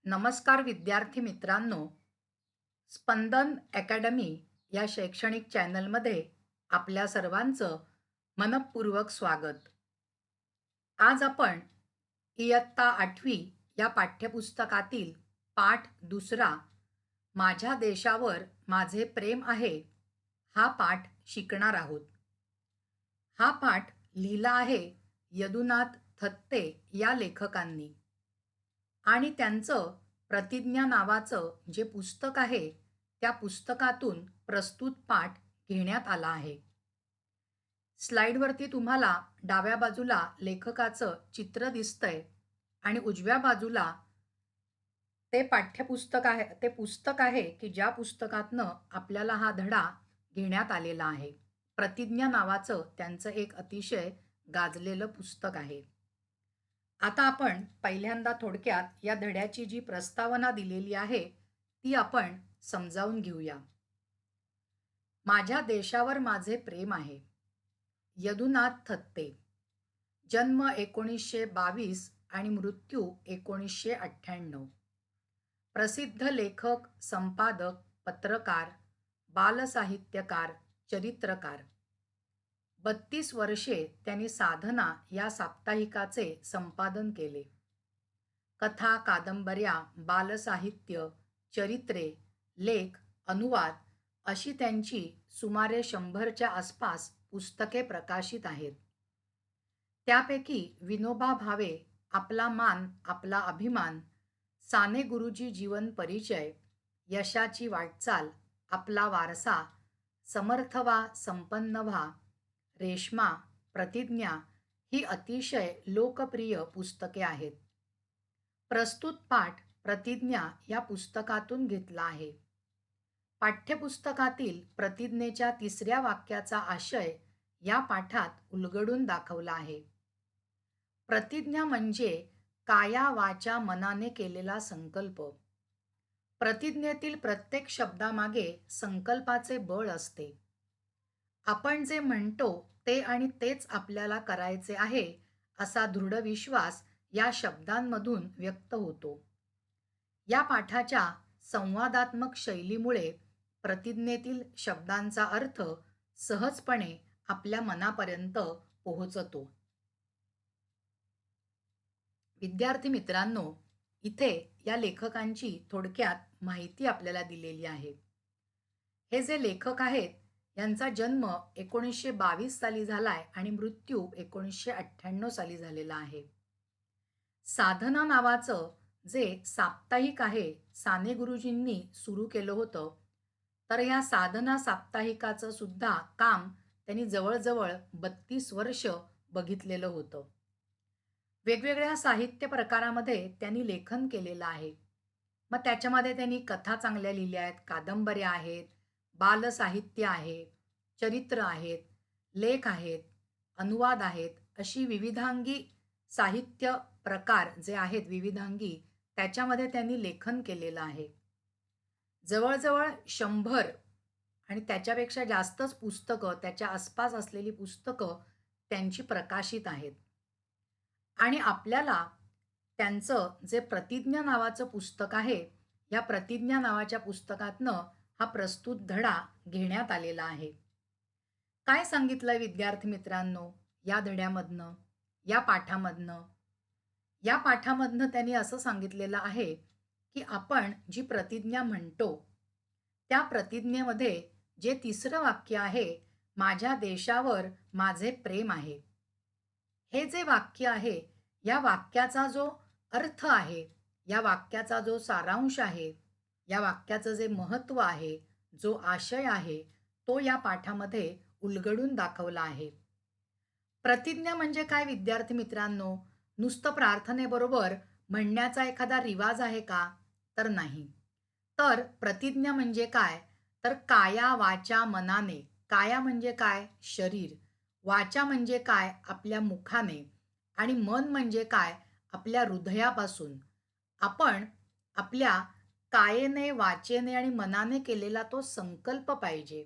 नमस्कार विद्यार्थी मित्रांनो, स्पंदन अकॅडमी या शैक्षणिक चॅनलमध्ये आपल्या सर्वांचं मनःपूर्वक स्वागत. आज आपण इयत्ता 8वी या पाठ्यपुस्तकातील पाठ दुसरा माझ्या देशावर माझे प्रेम आहे हा पाठ शिकणार आहोत. हा पाठ लिहिला आहे यदुनाथ थत्ते या लेखकांनी आणि त्यांचं प्रतिज्ञा नावाचं जे पुस्तक आहे त्या पुस्तकातून प्रस्तुत पाठ घेण्यात आला आहे. स्लाइडवरती तुम्हाला डाव्या बाजूला लेखकाचं चित्र दिसतंय आणि उजव्या बाजूला ते पाठ्यपुस्तक आहे, ते पुस्तक आहे की ज्या पुस्तकातनं आपल्याला हा धडा घेण्यात आलेला आहे. प्रतिज्ञा नावाचं त्यांचं एक अतिशय गाजलेलं पुस्तक आहे. आता आपण पहिल्यांदा थोडक्यात या धड्याची जी प्रस्तावना दिलेली आहे ती आपण समजावून घेऊया. माझ्या देशावर माझे प्रेम आहे. यदुनाथ थत्ते. जन्म 1922 आणि मृत्यू 1998. प्रसिद्ध लेखक, संपादक, पत्रकार, बालसाहित्यकार, चरित्रकार. 32 वर्षे त्यांनी साधना या साप्ताहिकाचे संपादन केले. कथा, कादंबऱ्या, बालसाहित्य, चरित्रे, लेख, अनुवाद अशी त्यांची सुमारे 100च्या आसपास पुस्तके प्रकाशित आहेत. त्यापैकी विनोबा भावे, आपला मान आपला अभिमान, साने गुरुजी जीवन परिचय, यशाची वाटचाल, आपला वारसा, समर्थ व्हा संपन्न व्हा, रेश्मा, प्रतिज्ञा ही अतिशय लोकप्रिय पुस्तके आहेत. प्रस्तुत पाठ प्रतिज्ञा या पुस्तकातून घेतला आहे. पाठ्यपुस्तकातील प्रतिज्ञेच्या 3ऱ्या वाक्याचा आशय या पाठात उलगडून दाखवला आहे. प्रतिज्ञा म्हणजे काया वाचा मनाने केलेला संकल्प. प्रतिज्ञेतील प्रत्येक शब्दामागे संकल्पाचे बळ असते. आपण जे म्हणतो ते आणि तेच आपल्याला करायचे आहे असा दृढ विश्वास या शब्दांमधून व्यक्त होतो. या पाठाच्या संवादात्मक शैलीमुळे प्रतिज्ञेतील शब्दांचा अर्थ सहजपणे आपल्या मनापर्यंत पोहोचतो. विद्यार्थी मित्रांनो, इथे या लेखकांची थोडक्यात माहिती आपल्याला दिलेली आहे. हे जे लेखक आहेत यांचा जन्म 1922 साली झालाय आणि मृत्यू 1998 साली झालेला आहे. साधना नावाचं जे साप्ताहिक आहे साने गुरुजींनी सुरू केलं होतं, तर या साधना साप्ताहिकाचं सुद्धा काम त्यांनी जवळजवळ 32 वर्ष बघितलेलं होतं. वेगवेगळ्या साहित्य प्रकारामध्ये त्यांनी लेखन केलेलं आहे. मग त्याच्यामध्ये त्यांनी कथा चांगल्या लिहिल्या आहेत, कादंबऱ्या आहेत, बालसाहित्य आहे, चरित्र आहेत, लेख आहेत, अनुवाद आहेत, अशी विविधांगी साहित्य प्रकार जे आहेत विविधांगी त्याच्यामध्ये त्यांनी लेखन केलेलं आहे. जवळजवळ 100 आणि त्याच्यापेक्षा जास्तच पुस्तकं, त्याच्या आसपास असलेली पुस्तकं त्यांची प्रकाशित आहेत. आणि आपल्याला त्यांचं जे प्रतिज्ञा नावाचं पुस्तक आहे, या प्रतिज्ञा नावाच्या पुस्तकातनं हा प्रस्तुत धडा घेण्यात आलेला आहे. काय सांगितलंय विद्यार्थी मित्रांनो या धड्यामधनं, या पाठामधनं? या पाठामधनं त्यांनी असं सांगितलेलं आहे, की आपण जी प्रतिज्ञा म्हणतो, त्या प्रतिज्ञेमध्ये जे 3रं वाक्य आहे, माझ्या देशावर माझे प्रेम आहे. हे जे वाक्य आहे, या वाक्याचा जो अर्थ आहे, या वाक्याचा जो सारांश आहे, या वाक्याचं जे महत्त्व आहे, जो आशय आहे, तो या पाठामध्ये उलगडून दाखवला आहे. प्रतिज्ञा म्हणजे काय विद्यार्थी मित्रांनो? नुसतं प्रार्थनेबरोबर म्हणण्याचा एखादा रिवाज आहे का? तर नाही. तर प्रतिज्ञा म्हणजे काय? तर काया, वाचा, मनाने. काया म्हणजे काय? शरीर. वाचा म्हणजे काय? आपल्या मुखाने. आणि मन म्हणजे काय? आपल्या हृदयापासून. आपण आपल्या कायेने, वाचेने आणि मनाने केलेला तो संकल्प पाहिजे.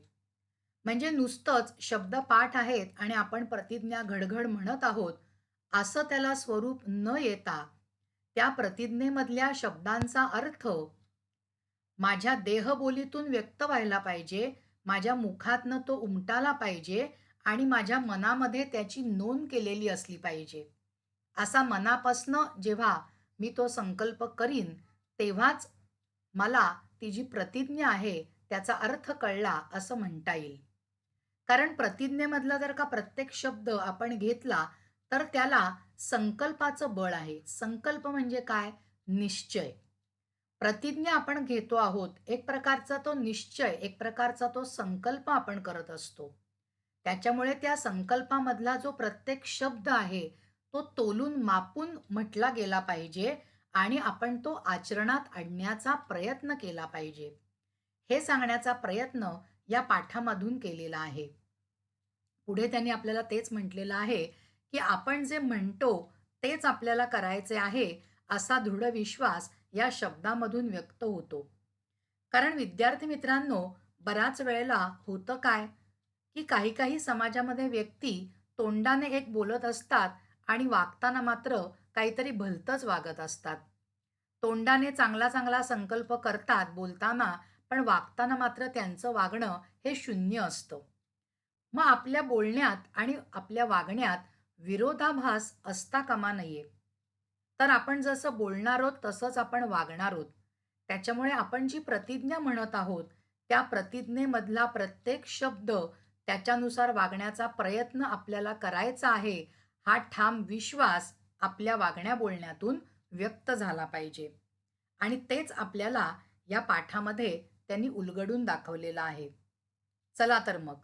म्हणजे नुसतंच शब्द पाठ आहेत आणि आपण प्रतिज्ञा घडघड म्हणत आहोत, असं त्याला स्वरूप न येता त्या प्रतिज्ञेमधल्या शब्दांचा अर्थ माझ्या देहबोलीतून व्यक्त व्हायला पाहिजे, माझ्या मुखातनं तो उमटाला पाहिजे आणि माझ्या मनामध्ये त्याची नोंद केलेली असली पाहिजे. असा मनापासनं जेव्हा मी तो संकल्प करीन, तेव्हाच मला ती जी प्रतिज्ञा आहे, त्याचा अर्थ कळला असं म्हणता येईल. कारण प्रतिज्ञेमधला जर का प्रत्येक शब्द आपण घेतला, तर त्याला संकल्पाचं बळ आहे. संकल्प म्हणजे काय? निश्चय. प्रतिज्ञा आपण घेतो आहोत. एक प्रकारचा तो निश्चय, एक प्रकारचा तो संकल्प आपण करत असतो. त्याच्यामुळे त्या संकल्पामधला जो प्रत्येक शब्द आहे, तो तोलून मापून म्हटला गेला पाहिजे आणि आपण तो आचरणात आणण्याचा प्रयत्न केला पाहिजे. हे सांगण्याचा प्रयत्न या पाठामधून केलेला आहे. पुढे त्यांनी आपल्याला तेच म्हटलेलं आहे, की आपण जे म्हणतो तेच आपल्याला करायचे आहे, असा दृढ विश्वास या शब्दामधून व्यक्त होतो. कारण विद्यार्थी मित्रांनो, बऱ्याच वेळेला होतं काय, की काही-काही समाजामध्ये व्यक्ती तोंडाने एक बोलत असतात आणि वागताना मात्र काहीतरी भलतंच वागत असतात. तोंडाने चांगला-चांगला संकल्प करतात बोलताना, पण वागताना मात्र त्यांचं वागणं हे शून्य असतं. मग आपल्या बोलण्यात आणि आपल्या वागण्यात विरोधाभास असता कामा नये. तर आपण जसं बोलणार आहोत तसंच आपण वागणार आहोत. त्याच्यामुळे आपण जी प्रतिज्ञा म्हणत आहोत, त्या प्रतिज्ञेमधला प्रत्येक शब्द त्याच्यानुसार वागण्याचा प्रयत्न आपल्याला करायचा आहे, हा ठाम विश्वास आपल्या वागण्या-बोलण्यातून व्यक्त झाला पाहिजे. आणि तेच आपल्याला या पाठामध्ये त्यांनी उलगडून दाखवलेलं आहे. चला तर मग,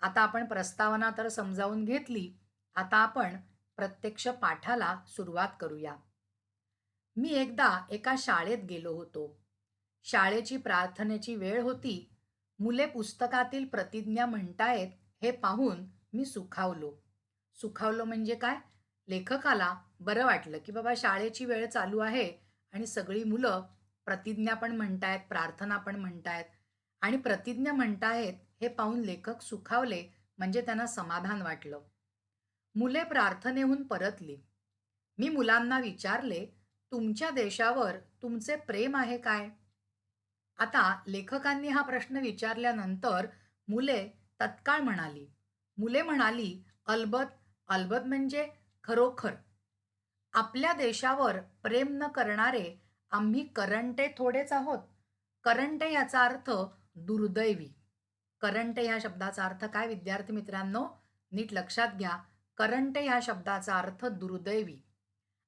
आता आपण प्रस्तावना तर समजावून घेतली. आता आपण प्रत्यक्ष पाठाला सुरुवात करूया. मी एकदा एका शाळेत गेलो होतो. शाळेची प्रार्थनेची वेळ होती. मुले पुस्तकातील प्रतिज्ञा म्हणतायत हे पाहून मी सुखावलो. सुखावलो म्हणजे काय? लेखकाला बरं वाटलं, की बाबा शाळेची वेळ चालू आहे आणि सगळी मुलं प्रतिज्ञा पण म्हणतायत, प्रार्थना पण म्हणतायत आणि प्रतिज्ञा म्हणतायत हे पाहून लेखक सुखावले म्हणजे त्यांना समाधान वाटलं. मुले प्रार्थनेहून परतली. मी मुलांना विचारले, "तुमच्या देशावर तुमचे प्रेम आहे काय?" आता लेखकांनी हा प्रश्न विचारल्यानंतर मुले तत्काळ म्हणाली. मुले म्हणाली, "अलबत, अलबत म्हणजे खरोखर. आपल्या देशावर प्रेम न करणारे आम्ही करंटे थोडेच आहोत." करंटे याचा अर्थ दुर्दैवी. करंटे ह्या शब्दाचा अर्थ काय विद्यार्थी मित्रांनो? नीट लक्षात घ्या. करंटे ह्या शब्दाचा अर्थ दुर्दैवी.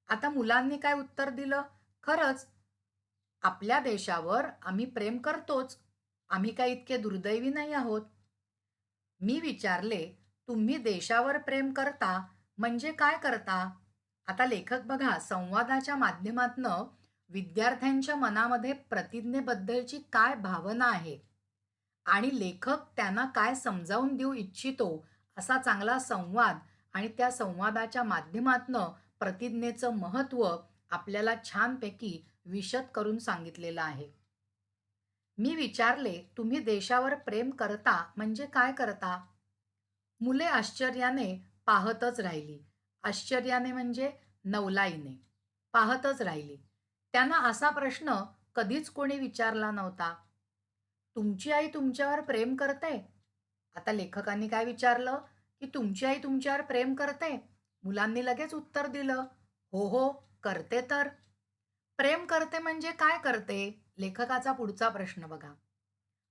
आता मुलांनी काय उत्तर दिलं? खरंच, आपल्या देशावर आम्ही प्रेम करतोच. आम्ही काही इतके दुर्दैवी नाही आहोत. मी विचारले, "तुम्ही देशावर प्रेम करता म्हणजे काय करता?" आता लेखक बघा, संवादाच्या माध्यमातनं विद्यार्थ्यांच्या मनामध्ये प्रतिज्ञेबद्दलची काय भावना आहे आणि लेखक त्यांना काय समजावून देऊ इच्छितो, असा चांगला संवाद आणि त्या संवादाच्या माध्यमातनं प्रतिज्ञेचं महत्त्व आपल्याला छानपैकी विशद करून सांगितलेलं आहे. मी विचारले, "तुम्ही देशावर प्रेम करता म्हणजे काय करता?" मुले आश्चर्याने पाहतच राहिली. आश्चर्याने म्हणजे नवलाईने पाहतच राहिली. त्यांना असा प्रश्न कधीच कोणी विचारला नव्हता. "तुमची आई तुमच्यावर प्रेम करते?" आता लेखकांनी काय विचारलं, की "तुमची आई तुमच्यावर प्रेम करते?" मुलांनी लगेच उत्तर दिलं, "हो, हो, करते तर." प्रेम करते म्हणजे काय करते? लेखकाचा पुढचा प्रश्न बघा.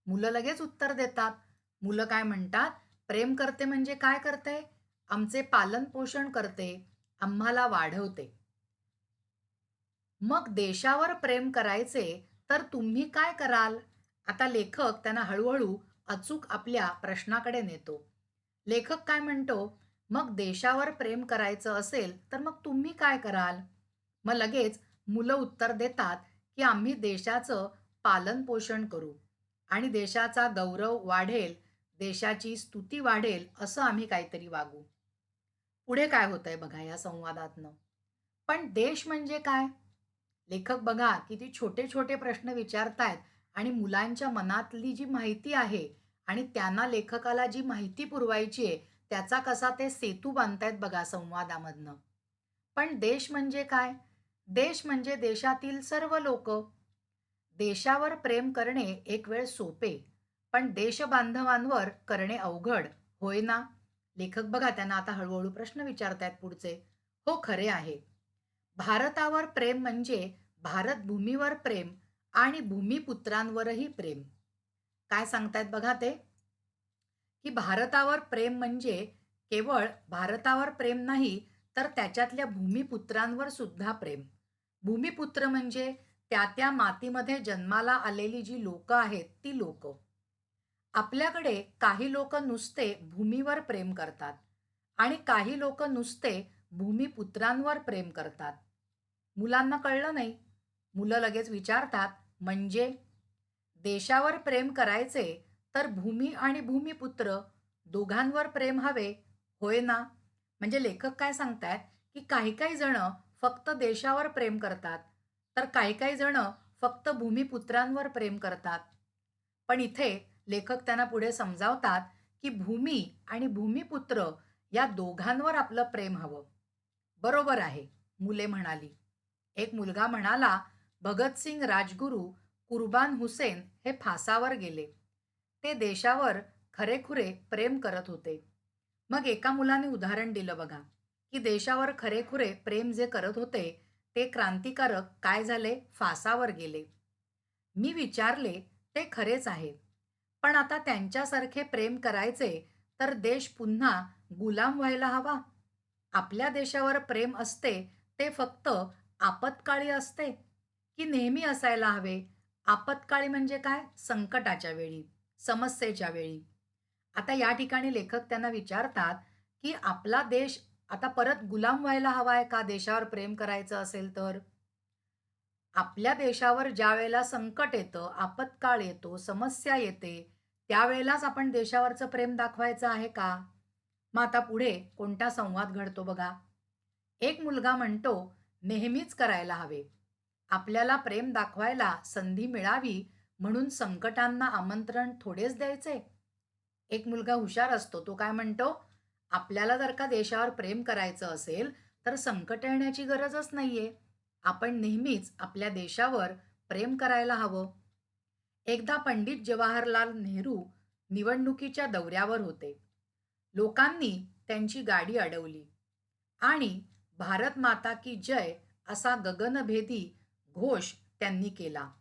मुलं लगेच उत्तर देतात. मुलं काय म्हणतात? प्रेम करते म्हणजे काय करते? आमचे पालन-पोषण करते, आम्हाला वाढवते. मग देशावर प्रेम करायचे तर तुम्ही काय कराल? आता लेखक त्यांना हळू-हळू अचूक आपल्या प्रश्नाकडे नेतो. लेखक काय म्हणतो, "मग देशावर प्रेम करायचं असेल तर मग तुम्ही काय कराल?" मग लगेच मुलं उत्तर देतात, की "आम्ही देशाचं पालन-पोषण करू आणि देशाचा गौरव वाढेल, देशाची स्तुती वाढेल असं आम्ही काहीतरी वागू." पुढे काय होतंय बघा या संवादातनं. पण देश म्हणजे काय? लेखक बघा किती छोटे-छोटे प्रश्न विचारतायत आणि मुलांच्या मनातली जी माहिती आहे आणि त्यांना लेखकाला जी माहिती पुरवायची आहे, त्याचा कसा ते सेतू बांधतायत बघा संवादामधनं. पण देश म्हणजे काय? देश म्हणजे देशातील सर्व लोक. देशावर प्रेम करणे एक वेळ सोपे, पण देशबांधवांवर करणे अवघड, होय ना? लेखक बघा त्यांना आता हळूहळू प्रश्न विचारतायत पुढचे. हो, खरे आहे. भारतावर प्रेम म्हणजे भारत भूमीवर प्रेम आणि भूमिपुत्रांवरही प्रेम. काय सांगतायत बघा ते? की भारतावर प्रेम म्हणजे केवळ भारतावर प्रेम नाही, तर त्याच्यातल्या भूमिपुत्रांवर सुद्धा प्रेम. भूमिपुत्र म्हणजे त्या मातीमध्ये जन्माला आलेली जी लोकं आहेत, ती लोकं. आपल्याकडे काही लोकं नुसते भूमीवर प्रेम करतात आणि काही लोकं नुसते भूमिपुत्रांवर प्रेम करतात. मुलांना कळलं नाही. मुलं लगेच विचारतात, म्हणजे? देशावर प्रेम करायचे तर भूमी आणि भूमिपुत्र दोघांवर प्रेम हवे, होय ना? म्हणजे लेखक काय सांगतायत, की काही-काही जणं फक्त देशावर प्रेम करतात, तर काही-काही जणं फक्त भूमिपुत्रांवर प्रेम करतात. पण इथे लेखक त्यांना पुढे समजावतात, की भूमी आणि भूमिपुत्र या दोघांवर आपलं प्रेम हवं. बरोबर आहे, मुले म्हणाली. एक मुलगा म्हणाला, भगतसिंग राजगुरू, कुर्बान हुसेन हे फासावर गेले. ते देशावर खरेखुरे प्रेम करत होते. मग एका मुलाने उदाहरण दिलं बघा, की देशावर खरेखुरे प्रेम जे करत होते, ते क्रांतिकारक काय झाले? फासावर गेले. मी विचारले, ते खरेच आहे. पण आता त्यांच्यासारखे प्रेम करायचे, तर देश पुन्हा गुलाम व्हायला हवा? आपल्या देशावर प्रेम असते, ते फक्त आपत्काळी असते, की नेहमी असायला हवे? आपत्काळी म्हणजे काय? संकटाच्या वेळी, समस्येच्या वेळी. आता या ठिकाणी लेखक त्यांना विचारतात, की आपला देश आता परत गुलाम व्हायला हवाय का देशावर प्रेम करायचं असेल तर? आपल्या देशावर ज्यावेळेला संकट येतं, आपत्काळ येतो, समस्या येते, त्यावेळेलाच आपण देशावरचं प्रेम दाखवायचं आहे का? मग आता पुढे कोणता संवाद घडतो बघा. एक मुलगा म्हणतो, नेहमीच करायला हवे. आपल्याला प्रेम दाखवायला संधी मिळावी म्हणून संकटांना आमंत्रण थोडेच द्यायचे. एक मुलगा हुशार असतो. तो काय म्हणतो, आपल्याला जर का देशावर प्रेम करायचं असेल, तर संकट येण्याची गरजच नाहीये. आपण नेहमीच आपल्या देशावर प्रेम करायला हवं. एकदा पंडित जवाहरलाल नेहरू निवडणुकीच्या दौऱ्यावर होते. लोकांनी त्यांची गाडी अडवली आणि भारत माता की जय असा गगनभेदी घोष त्यांनी केला.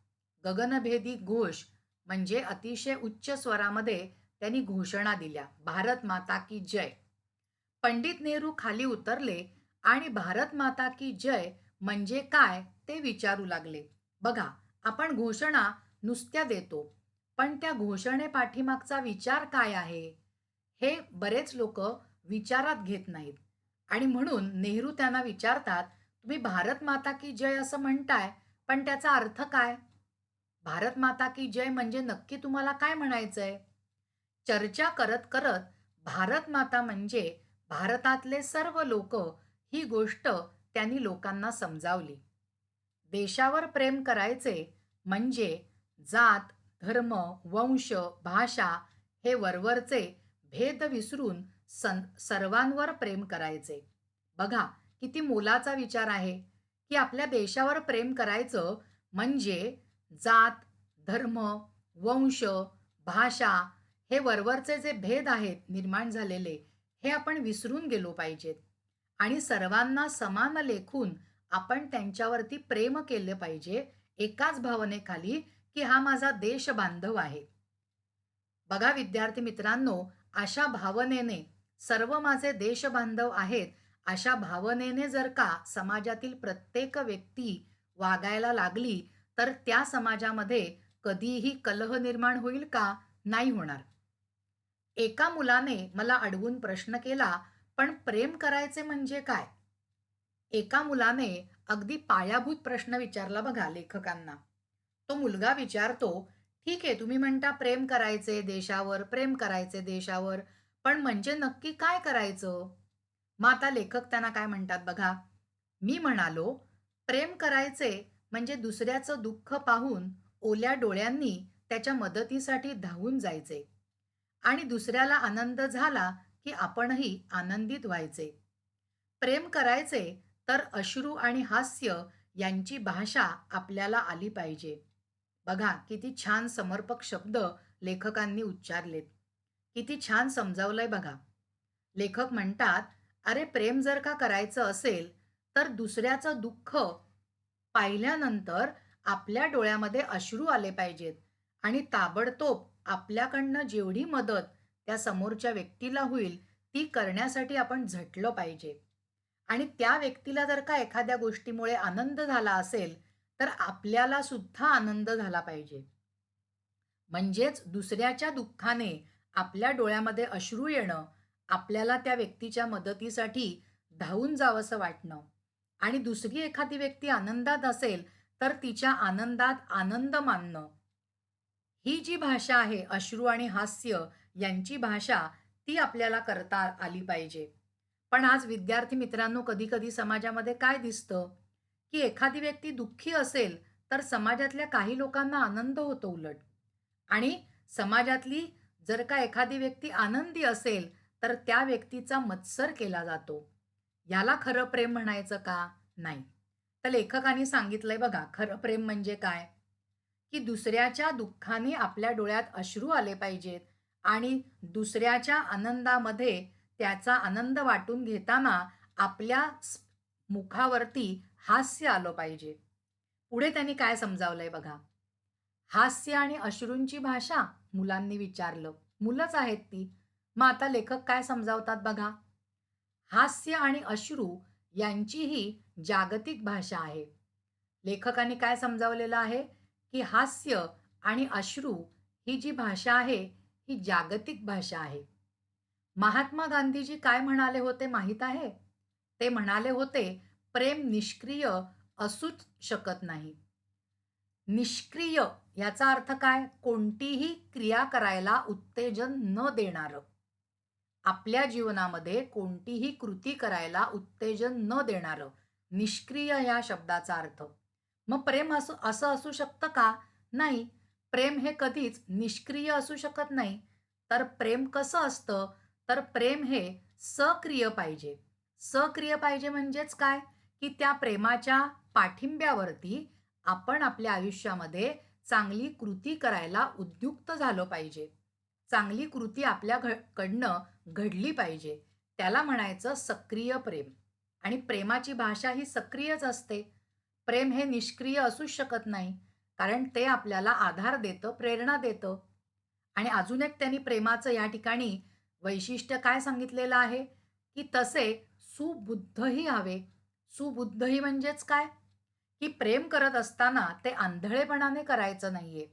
गगनभेदी घोष म्हणजे अतिशय उच्च स्वरामध्ये त्यांनी घोषणा दिल्या, भारत माता की जय. पंडित नेहरू खाली उतरले आणि भारत माता की जय म्हणजे काय ते विचारू लागले. बघा, आपण घोषणा नुसत्या देतो, पण त्या घोषणेपाठीमागचा विचार काय आहे, हे बरेच लोक विचारात घेत नाहीत. आणि म्हणून नेहरू त्यांना विचारतात, तुम्ही भारत माता की जय असं म्हणताय, पण त्याचा अर्थ काय? भारत माता की जय म्हणजे नक्की तुम्हाला काय म्हणायचंय? चर्चा करत करत भारत माता म्हणजे भारतातले सर्व लोक, ही गोष्ट त्यांनी लोकांना समजावली. देशावर प्रेम करायचे म्हणजे जात, धर्म, वंश, भाषा हे वरवरचे भेद विसरून सर्वांवर प्रेम करायचे. बघा, किती मोलाचा विचार आहे, की आपल्या देशावर प्रेम करायचं म्हणजे जात, धर्म, वंश, भाषा हे वरवरचे जे भेद आहेत निर्माण झालेले, हे आपण विसरून गेलो पाहिजेत आणि सर्वांना समान लेखून आपण त्यांच्यावरती प्रेम केले पाहिजे, एकाच भावनेखाली, की हा माझा देश बांधव आहे. बघा विद्यार्थी मित्रांनो, अशा भावनेने सर्व माझे देशबांधव आहेत, अशा भावनेने जर का समाजातील प्रत्येक व्यक्ती वागायला लागली, तर त्या समाजामध्ये कधीही कलह निर्माण होईल का? नाही होणार. एका मुलाने मला अडवून प्रश्न केला, पण प्रेम करायचे म्हणजे काय? एका मुलाने अगदी पायाभूत प्रश्न विचारला बघा लेखकांना. तो मुलगा विचारतो, "ठीक आहे, तुम्ही म्हणता प्रेम करायचे देशावर, प्रेम करायचे देशावर, पण म्हणजे नक्की काय करायचं?" मग आता लेखक त्यांना काय म्हणतात बघा. मी म्हणालो, "प्रेम करायचे म्हणजे दुसऱ्याचं दुःख पाहून ओल्या डोळ्यांनी त्याच्या मदतीसाठी धावून जायचे आणि दुसऱ्याला आनंद झाला, की आपणही आनंदित व्हायचे. प्रेम करायचे तर अश्रू आणि हास्य यांची भाषा आपल्याला आली पाहिजे. बघा किती छान समर्पक शब्द लेखकांनी उच्चारलेत. किती छान समजावलंय बघा. लेखक म्हणतात, "अरे प्रेम जर का करायचं असेल, तर दुसऱ्याचं दुःख पाहिल्यानंतर आपल्या डोळ्यामध्ये अश्रू आले पाहिजेत आणि ताबडतोब आपल्याकडनं जेवढी मदत त्या समोरच्या व्यक्तीला होईल, ती करण्यासाठी आपण झटलं पाहिजे. आणि त्या व्यक्तीला जर का एखाद्या गोष्टीमुळे आनंद झाला असेल, तर आपल्याला सुद्धा आनंद झाला पाहिजे. म्हणजेच दुसऱ्याच्या दुःखाने आपल्या डोळ्यामध्ये अश्रू येणं, आपल्याला त्या व्यक्तीच्या मदतीसाठी धावून जावंसं वाटणं आणि दुसरी एखादी व्यक्ती आनंदात असेल, तर तिच्या आनंदात आनंद मानणं. ही जी भाषा आहे अश्रू आणि हास्य यांची भाषा, ती आपल्याला करता आली पाहिजे. पण आज विद्यार्थी मित्रांनो, कधी-कधी समाजामध्ये काय दिसतं, की एखादी व्यक्ती दुःखी असेल, तर समाजातल्या काही लोकांना आनंद होतो उलट. आणि समाजातली जर का एखादी व्यक्ती आनंदी असेल, तर त्या व्यक्तीचा मत्सर केला जातो. याला खरं प्रेम म्हणायचं का? नाही. तर लेखकांनी सांगितलंय बघा, खरं प्रेम म्हणजे काय? की दुसऱ्याच्या दुःखाने आपल्या डोळ्यात अश्रू आले पाहिजेत आणि दुसऱ्याच्या आनंदामध्ये त्याचा आनंद वाटून घेताना आपल्या मुखावरती हास्य आलं पाहिजे. पुढे त्यांनी काय समजावलंय बघा. हास्य आणि अश्रूंची भाषा मुलांनी विचारलं. मुलंच आहेत ती. मग आता लेखक काय समजावतात बघा. हास्य आणि अश्रू यांची ही जागतिक भाषा आहे. लेखकांनी काय समजावलेलं आहे, की हास्य आणि अश्रू ही जी भाषा आहे, ही जागतिक भाषा आहे. महात्मा गांधीजी काय म्हणाले होते माहीत आहे? ते म्हणाले होते, "प्रेम निष्क्रिय असूच शकत नाही." निष्क्रिय याचा अर्थ काय? कोणतीही क्रिया करायला उत्तेजन न देणारं. आपल्या जीवनामध्ये कोणतीही कृती करायला उत्तेजन न देणारं. निष्क्रिय या शब्दाचा अर्थ. मग प्रेम असं असं असू शकतं का? नाही. प्रेम हे कधीच निष्क्रिय असू शकत नाही. तर प्रेम कसं असतं? तर प्रेम हे सक्रिय पाहिजे. सक्रिय पाहिजे म्हणजेच काय? की त्या प्रेमाच्या पाठिंब्यावरती आपण आपल्या आयुष्यामध्ये चांगली कृती करायला उद्युक्त झालो पाहिजे. चांगली कृती आपल्या कडनं घडली पाहिजे. त्याला म्हणायचं सक्रिय प्रेम आणि प्रेमाची भाषा ही सक्रियच असते. प्रेम हे निष्क्रिय असूच शकत नाही. कारण ते आपल्याला आधार देतं, प्रेरणा देतं. आणि अजून एक त्यांनी प्रेमाचं या ठिकाणी वैशिष्ट्य काय सांगितलेलं आहे, की तसे सुबुद्धही हवे. सुबुद्धही म्हणजेच काय? की प्रेम करत असताना ते आंधळेपणाने करायचं नाहीये.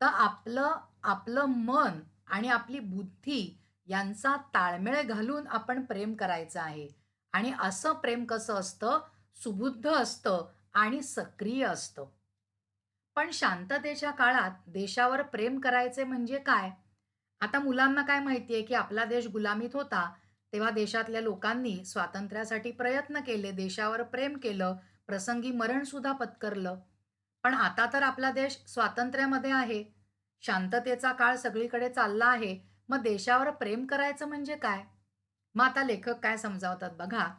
तर आपलं आपलं मन आणि आपली बुद्धी यांचा ताळमेळ घालून आपण प्रेम करायचं आहे. आणि असं प्रेम कसं असतं? सुबुद्ध असतं आणि सक्रिय असतं. पण शांततेच्या काळात देशावर प्रेम करायचे म्हणजे काय? आता मुलांना काय माहिती आहे, की आपला देश गुलामीत होता, तेव्हा देशातल्या लोकांनी स्वातंत्र्यासाठी प्रयत्न केले, देशावर प्रेम केलं, प्रसंगी मरणसुद्धा पत्करलं. पण आता तर आपला देश स्वातंत्र्यामध्ये आहे. शांततेचा काळ सगळीकडे चालला आहे. मग देशावर प्रेम करायचं म्हणजे काय? मग आता लेखक काय समजावतात बघा.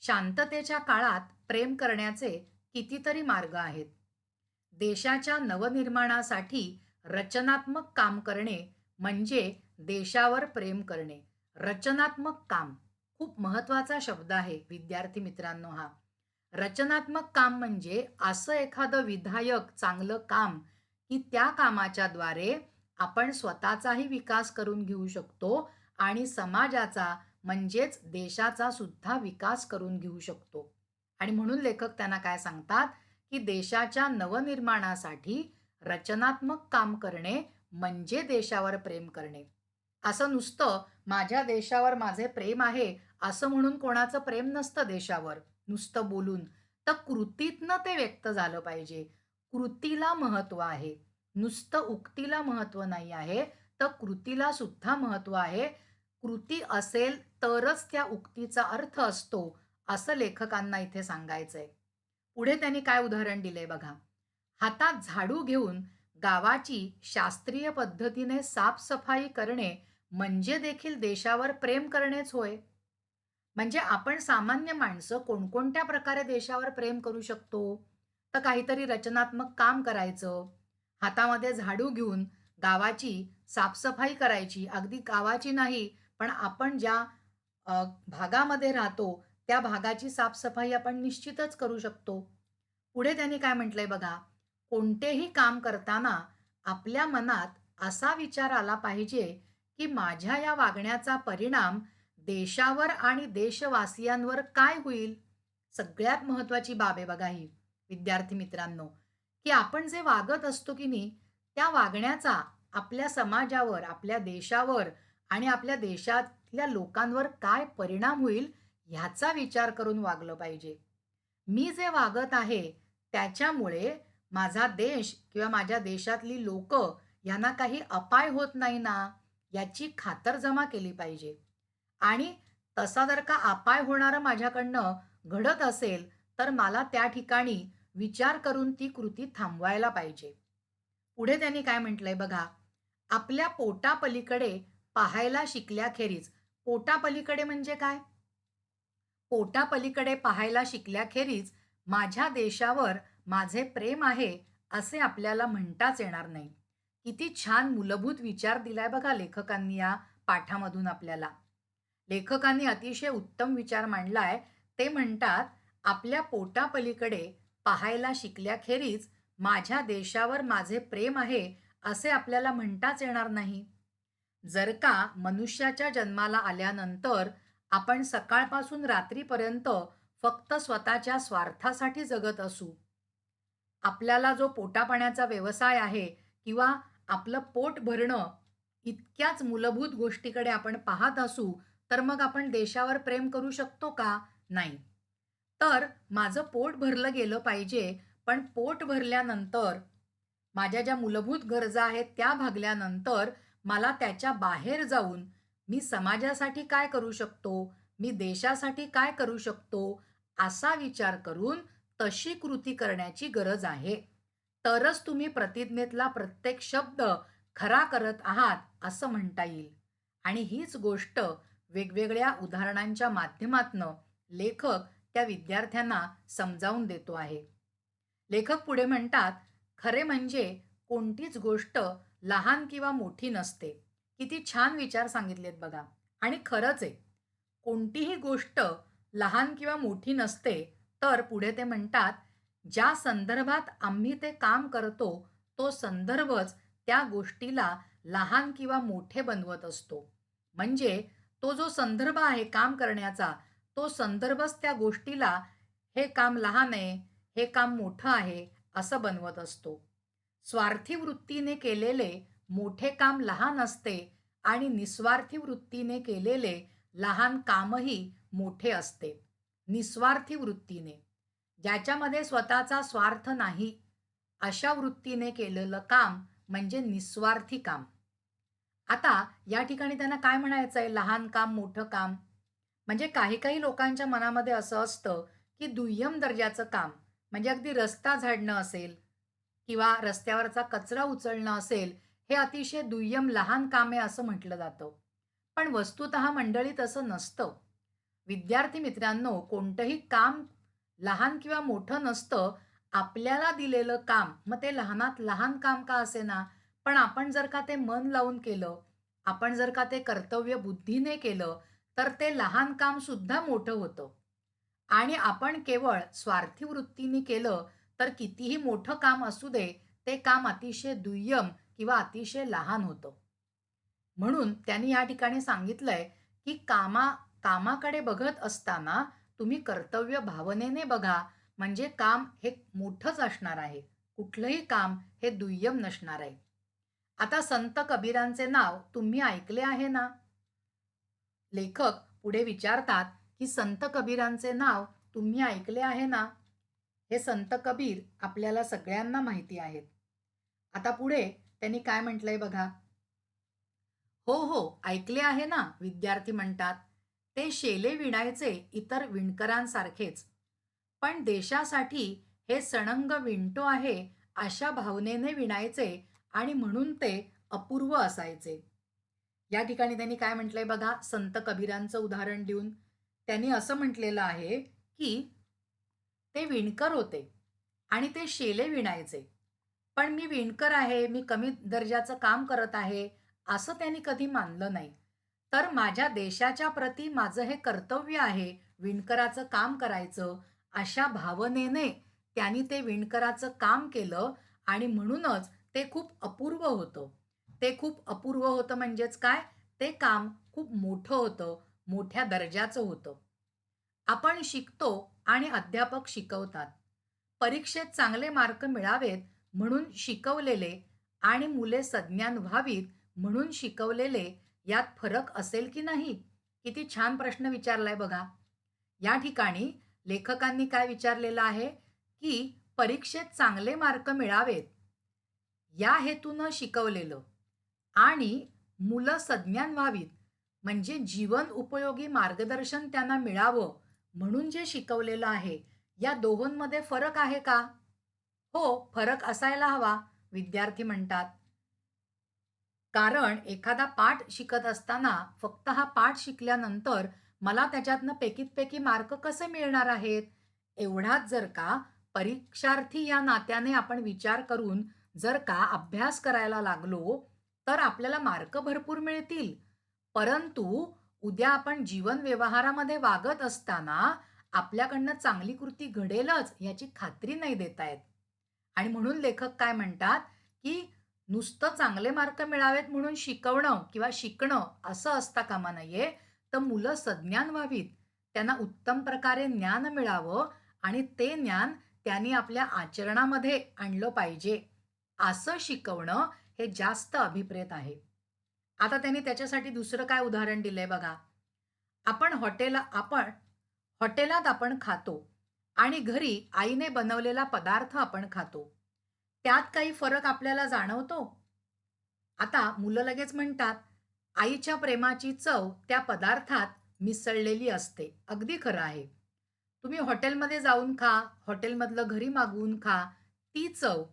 शांततेच्या काळात प्रेम करण्याचे कितीतरी मार्ग आहेत. देशाच्या नवनिर्माणासाठी रचनात्मक काम करणे म्हणजे देशावर प्रेम करणे. रचनात्मक काम खूप महत्वाचा शब्द आहे विद्यार्थी मित्रांनो हा. रचनात्मक काम म्हणजे असं एखादं विधायक चांगलं काम की त्या कामाच्या द्वारे आपण स्वतःचाही विकास करून घेऊ शकतो आणि समाजाचा म्हणजेच देशाचा सुद्धा विकास करून घेऊ शकतो. आणि म्हणून लेखक त्यांना काय सांगतात, की देशाच्या नवनिर्माणासाठी रचनात्मक काम करणे म्हणजे देशावर प्रेम करणे. असं नुसतं माझ्या देशावर माझे प्रेम आहे असं म्हणून कोणाचं प्रेम नसतं देशावर, नुसतं बोलून. तर कृतीतनं ते व्यक्त झालं पाहिजे. कृतीला महत्त्व आहे. नुसतं उक्तीला महत्त्व नाही आहे, तर कृतीला सुद्धा महत्त्व आहे. कृती असेल तरच त्या उक्तीचा अर्थ असतो, असं लेखकांना इथे सांगायचंय. पुढे त्यांनी काय उदाहरण दिलंय बघा. हातात झाडू घेऊन गावाची शास्त्रीय पद्धतीने साफसफाई करणे म्हणजे देखील देशावर प्रेम करणेच होय. म्हणजे आपण सामान्य माणसं कोणकोणत्या प्रकारे देशावर प्रेम करू शकतो? तर काहीतरी रचनात्मक काम करायचं, हातामध्ये झाडू घेऊन गावाची साफसफाई करायची. अगदी गावाची नाही, पण आपण ज्या भागामध्ये राहतो, त्या भागाची साफसफाई आपण निश्चितच करू शकतो. पुढे त्यांनी काय म्हटलंय बघा, कोणतेही काम करताना आपल्या मनात असा विचार आला पाहिजे, की माझ्या या वागण्याचा परिणाम देशावर आणि देशवासियांवर काय होईल? सगळ्यात महत्त्वाची बाब आहे बघा ही, विद्यार्थी मित्रांनो, की आपण जे वागत असतो की नाही, त्या वागण्याचा आपल्या समाजावर, आपल्या देशावर आणि आपल्या देशातल्या लोकांवर काय परिणाम होईल, ह्याचा विचार करून वागलं पाहिजे. मी जे वागत आहे, त्याच्यामुळे माझा देश किंवा माझ्या देशातली लोकं यांना काही अपाय होत नाही ना, याची खातरजमा केली पाहिजे. आणि तसा जर का अपाय होणारं माझ्याकडनं घडत असेल, तर मला त्या ठिकाणी विचार करून ती कृती थांबवायला पाहिजे. पुढे त्यांनी काय म्हटलंय बघा, आपल्या पोटापलीकडे पाहायला शिकल्याखेरीज पोटापलीकडे म्हणजे काय? पोटापलीकडे पाहायला शिकल्याखेरीज माझ्या देशावर माझे प्रेम आहे, असे आपल्याला म्हणताच येणार नाही. किती छान मूलभूत विचार दिलाय बघा लेखकांनी या पाठामधून आपल्याला. लेखकांनी अतिशय उत्तम विचार मांडलाय. ते म्हणतात, आपल्या पोटापलीकडे पाहायला शिकल्याखेरीज माझ्या देशावर माझे प्रेम आहे, असे आपल्याला म्हणताच येणार नाही. जर का मनुष्याच्या जन्माला आल्यानंतर आपण सकाळपासून रात्रीपर्यंत फक्त स्वतःच्या स्वार्थासाठी जगत असू, आपल्याला जो पोटापाण्याचा व्यवसाय आहे किंवा आपलं पोट भरणं इतक्याच मूलभूत गोष्टीकडे आपण पाहत असू, तर मग आपण देशावर प्रेम करू शकतो का? नाही. तर माझं पोट भरलं गेलं पाहिजे, पण पोट भरल्यानंतर माझ्या ज्या मूलभूत गरजा आहेत त्या भागल्यानंतर मला त्याच्या बाहेर जाऊन मी समाजासाठी काय करू शकतो, मी देशासाठी काय करू शकतो, असा विचार करून तशी कृती करण्याची गरज आहे. तरच तुम्ही प्रतिज्ञेतला प्रत्येक शब्द खरा करत आहात असं म्हणता येईल. आणि हीच गोष्ट वेगवेगळ्या उदाहरणांच्या माध्यमातनं लेखक त्या विद्यार्थ्यांना समजावून देतो आहे. लेखक पुढे म्हणतात, खरे म्हणजे कोणतीच गोष्ट लहान किंवा मोठी नसते. किती छान विचार सांगितलेत बघा. आणि खरंच आहे. कोणतीही गोष्ट लहान किंवा मोठी नसते. तर पुढे ते म्हणतात, ज्या संदर्भात आम्ही ते काम करतो, तो संदर्भच त्या गोष्टीला लहान किंवा मोठे बनवत असतो. म्हणजे तो जो संदर्भ आहे काम करण्याचा, तो संदर्भच त्या गोष्टीला हे काम लहान आहे, हे काम मोठं आहे, असं बनवत असतो. स्वार्थी वृत्तीने केलेले मोठे काम लहान असते आणि निस्वार्थी वृत्तीने केलेले लहान कामही मोठे असते. निस्वार्थी वृत्तीने, ज्याच्यामध्ये स्वतःचा स्वार्थ नाही, अशा वृत्तीने केलेलं काम म्हणजे निस्वार्थी काम. आता या ठिकाणी त्यांना काय म्हणायचं आहे, लहान काम, मोठं काम? म्हणजे काही-काही लोकांच्या मनामध्ये असं असतं, की दुय्यम दर्जाचं काम म्हणजे अगदी रस्ता झाडणं असेल किंवा रस्त्यावरचा कचरा उचलणं असेल, हे अतिशय दुय्यम लहान काम आहे असं म्हटलं जातं. पण वस्तुतः मंडळी तसं नसतं. विद्यार्थी मित्रांनो, कोणतंही काम लहान किंवा मोठं नसतं. आपल्याला दिलेलं काम, मग ते लहानात लहान काम का असेना, पण आपण जर का ते मन लावून केलं, आपण जर का ते कर्तव्य बुद्धीने केलं, तर ते लहान काम सुद्धा मोठं होतं. आणि आपण केवळ स्वार्थी वृत्तीने केलं, तर कितीही मोठं काम असू दे, ते काम अतिशय दुय्यम किंवा अतिशय लहान होतं. म्हणून त्यांनी या ठिकाणी सांगितलंय, की कामाकडे बघत असताना तुम्ही कर्तव्य भावनेने बघा, म्हणजे काम हे मोठंच असणार आहे. कुठलंही काम हे दुय्यम नसणार आहे. आता संत कबीरांचे नाव तुम्ही ऐकले आहे ना? लेखक पुढे विचारतात, की संत कबीरांचे नाव तुम्ही ऐकले आहे ना? हे संत कबीर आपल्याला सगळ्यांना माहिती आहेत. आता पुढे त्यांनी काय म्हटलंय बघा. हो, हो, ऐकले आहे ना, विद्यार्थी म्हणतात. ते शेले विणायचे इतर विणकरांसारखेच. पण देशासाठी हे सणंग विणतो आहे, अशा भावनेने विणायचे आणि म्हणून ते अपूर्व असायचे. या ठिकाणी त्यांनी काय म्हटलंय बघा, संत कबीरांचं उदाहरण देऊन, त्यांनी असं म्हटलेलं आहे, की ते विणकर होते आणि ते शेले विणायचे. पण मी विणकर आहे, मी कमी दर्जाचं काम करत आहे, असं त्यांनी कधी मानलं नाही. तर माझ्या देशाच्या प्रती माझं हे कर्तव्य आहे, विणकराचं काम करायचं, अशा भावनेने त्यांनी ते विणकराचं काम केलं आणि म्हणूनच ते खूप अपूर्व होतं. ते खूप अपूर्व होतं म्हणजेच काय? ते काम खूप मोठं होतं, मोठ्या दर्जाचं होतं. आपण शिकतो आणि अध्यापक शिकवतात. परीक्षेत चांगले मार्क मिळावेत म्हणून शिकवलेले आणि मुले सज्ञान व्हावीत म्हणून शिकवलेले यात फरक असेल की नाही? किती छान प्रश्न विचारलाय बघा. या ठिकाणी लेखकांनी काय विचारलेलं आहे, की परीक्षेत चांगले मार्क मिळावेत या हेतूनं शिकवलेलं आणि मुलं सज्ञान व्हावीत म्हणजे जीवन उपयोगी मार्गदर्शन त्यांना मिळावं म्हणून जे शिकवलेलं आहे, या दोहोंमध्ये फरक आहे का? हो, फरक असायला हवा, विद्यार्थी म्हणतात. कारण एखादा पाठ शिकत असताना फक्त हा पाठ शिकल्यानंतर मला त्याच्यातनं पैकीत मार्क कसे मिळणार आहेत? एवढाच जर का परीक्षार्थी या नात्याने आपण विचार करून जर का अभ्यास करायला लागलो, तर आपल्याला मार्क भरपूर मिळतील. परंतु उद्या आपण जीवन व्यवहारामध्ये वागत असताना आपल्याकडनं चांगली कृती घडेलच याची खात्री नाही देता येत. आणि म्हणून लेखक काय म्हणतात, की नुसतं चांगले मार्क मिळावेत म्हणून शिकवणं किंवा शिकणं असं असता कामा नये, तर मुलं सज्ञान व्हावीत. त्यांना उत्तम प्रकारे ज्ञान मिळावं आणि ते ज्ञान त्यांनी आपल्या आचरणामध्ये आणलं पाहिजे. असं शिकवणं हे जास्त अभिप्रेत आहे. आता त्यांनी त्याच्यासाठी दुसरं काय उदाहरण दिलंय बघा. आपण हॉटेलात आपण खातो आणि घरी आईने बनवलेला पदार्थ आपण खातो. त्यात काही फरक आपल्याला जाणवतो? आता मुलं लगेच म्हणतात, "आईच्या प्रेमाची चव त्या पदार्थात मिसळलेली असते." अगदी खरं आहे. तुम्ही हॉटेलमध्ये जाऊन खा, हॉटेलमधलं घरी मागवून खा, ती चव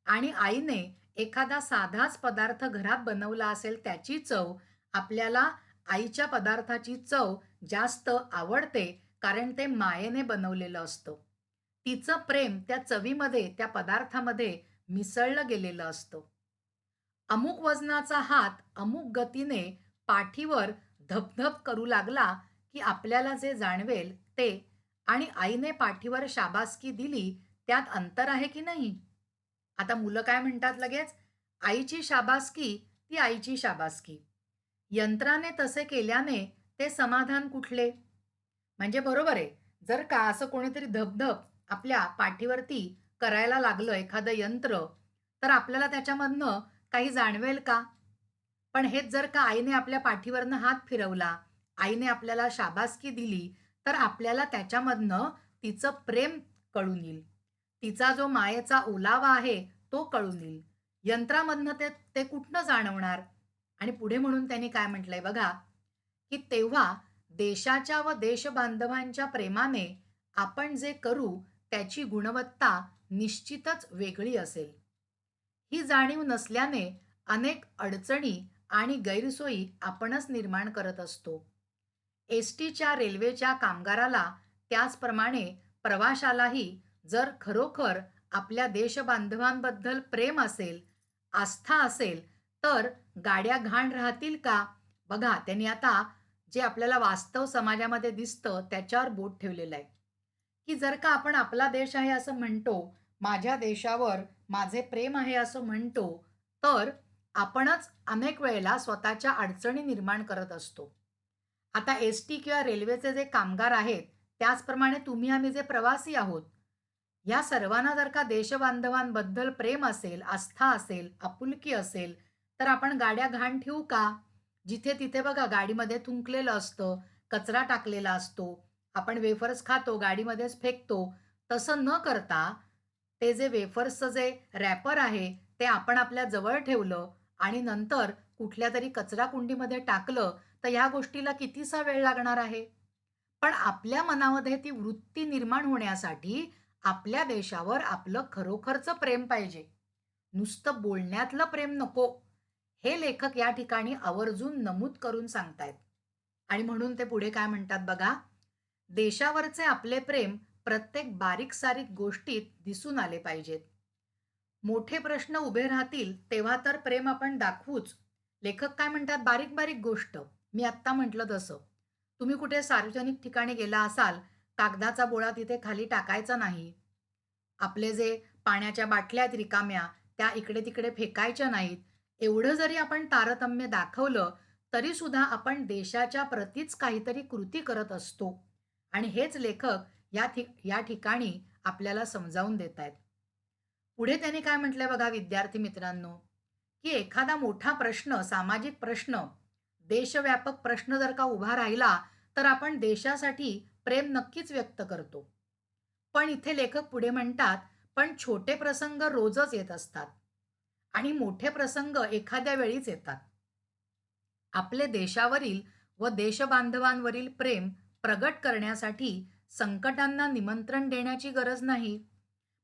आणि आईने एखादा साधाच पदार्थ घरात बनवला असेल त्याची चव, आपल्याला आईच्या पदार्थाची चव जास्त आवडते, कारण ते मायेने बनवलेलं असतं. तिचं प्रेम त्या चवीमध्ये, त्या पदार्थामध्ये मिसळलं गेलेलं असतं. अमुक वजनाचा हात अमुक गतीने पाठीवर धपधप करू लागला, की आपल्याला जे जाणवेल ते आणि आईने पाठीवर शाबासकी दिली, त्यात अंतर आहे की नाही? आता मुलं काय म्हणतात लगेच? आईची शाबासकी ती आईची शाबासकी. यंत्राने तसे केल्याने ते समाधान कुठले? म्हणजे बरोबर आहे. जर का असं कोणीतरी धप-धप आपल्या पाठीवरती करायला लागलं एखादं यंत्र, तर आपल्याला त्याच्यामधनं काही जाणवेल का? पण हेच जर का आईने आपल्या पाठीवरनं हात फिरवला, आईने आपल्याला शाबासकी दिली, तर आपल्याला त्याच्यामधनं तिचं प्रेम कळून येईल. तिचा जो मायेचा ओलावा आहे, तो कळून येईल. यंत्रामधनं ते ते कुठनं जाणवणार? आणि पुढे म्हणून त्यांनी काय म्हटलंय बघा, की तेव्हा देशाच्या व देशबांधवांच्या प्रेमाने आपण जे करू त्याची गुणवत्ता निश्चितच वेगळी असेल. ही जाणीव नसल्याने अनेक अडचणी आणि गैरसोयी आपणच निर्माण करत असतो. एसटीच्या रेल्वेच्या कामगाराला त्याचप्रमाणे प्रवाशालाही जर खरोखर आपल्या देशबांधवांबद्दल प्रेम असेल, आस्था असेल, तर गाड्या घाण राहतील का? बघा, त्यांनी आता जे आपल्याला वास्तव समाजामध्ये दिसतं त्याच्यावर बोट ठेवलेलं आहे, की जर का आपण आपला देश आहे असं म्हणतो, माझ्या देशावर माझे प्रेम आहे असं म्हणतो, तर आपणच अनेक वेळेला स्वतःच्या अडचणी निर्माण करत असतो. आता एस-टी किंवा रेल्वेचे जे कामगार आहेत, त्याचप्रमाणे तुम्ही आम्ही जे प्रवासी आहोत, या सर्वांना जर का देशबांधवांबद्दल प्रेम असेल, आस्था असेल, आपुलकी असेल, तर आपण गाड्या घाण ठेवू का? जिथे-तिथे बघा गाडीमध्ये थुंकलेलं असतं, कचरा टाकलेला असतो. आपण वेफर्स खातो, गाडीमध्येच फेकतो. तसं न करता ते जे वेफर्सचं जे रॅपर आहे, ते आपण आपल्या जवळ ठेवलं आणि नंतर कुठल्यातरी कचराकुंडीमध्ये टाकलं, तर ह्या गोष्टीला कितीसा वेळ लागणार आहे? पण आपल्या मनामध्ये ती वृत्ती निर्माण होण्यासाठी आपल्या देशावर आपलं खरोखरचं प्रेम पाहिजे. नुसतं बोलण्यातलं प्रेम नको. हे लेखक या ठिकाणी आवर्जून नमूद करून सांगतायत. आणि म्हणून ते पुढे काय म्हणतात बघा, देशावरचे आपले प्रेम प्रत्येक बारीक सारीक गोष्टीत दिसून आले पाहिजेत. मोठे प्रश्न उभे राहतील तेव्हा तर प्रेम आपण दाखवूच. लेखक काय म्हणतात, बारीक बारीक गोष्ट. मी आत्ता म्हटलं तसं. तुम्ही कुठे सार्वजनिक ठिकाणी गेला असाल, कागदाचा बोळा तिथे खाली टाकायचा नाही. आपले जे पाण्याच्या बाटल्या आहेत रिकाम्या, त्या इकडे तिकडे फेकायच्या नाहीत. एवढं जरी आपण तारतम्य दाखवलं, तरी सुद्धा आपण देशाच्या प्रतीच काहीतरी कृती करत असतो. आणि हेच लेखक या ठिकाणी आपल्याला समजावून देत आहेत. पुढे त्यांनी काय म्हटलंय बघा विद्यार्थी मित्रांनो, की एखादा मोठा प्रश्न, सामाजिक प्रश्न, देशव्यापक प्रश्न जर का उभा राहिला, तर आपण देशासाठी प्रेम नक्कीच व्यक्त करतो. पण इथे लेखक पुढे म्हणतात, पण छोटे प्रसंग रोजच येत असतात आणि मोठे प्रसंग एखाद्या वेळीच येतात. आपले देशावरील व देशबांधवांवरील प्रेम प्रगट करण्यासाठी संकटांना निमंत्रण देण्याची गरज नाही.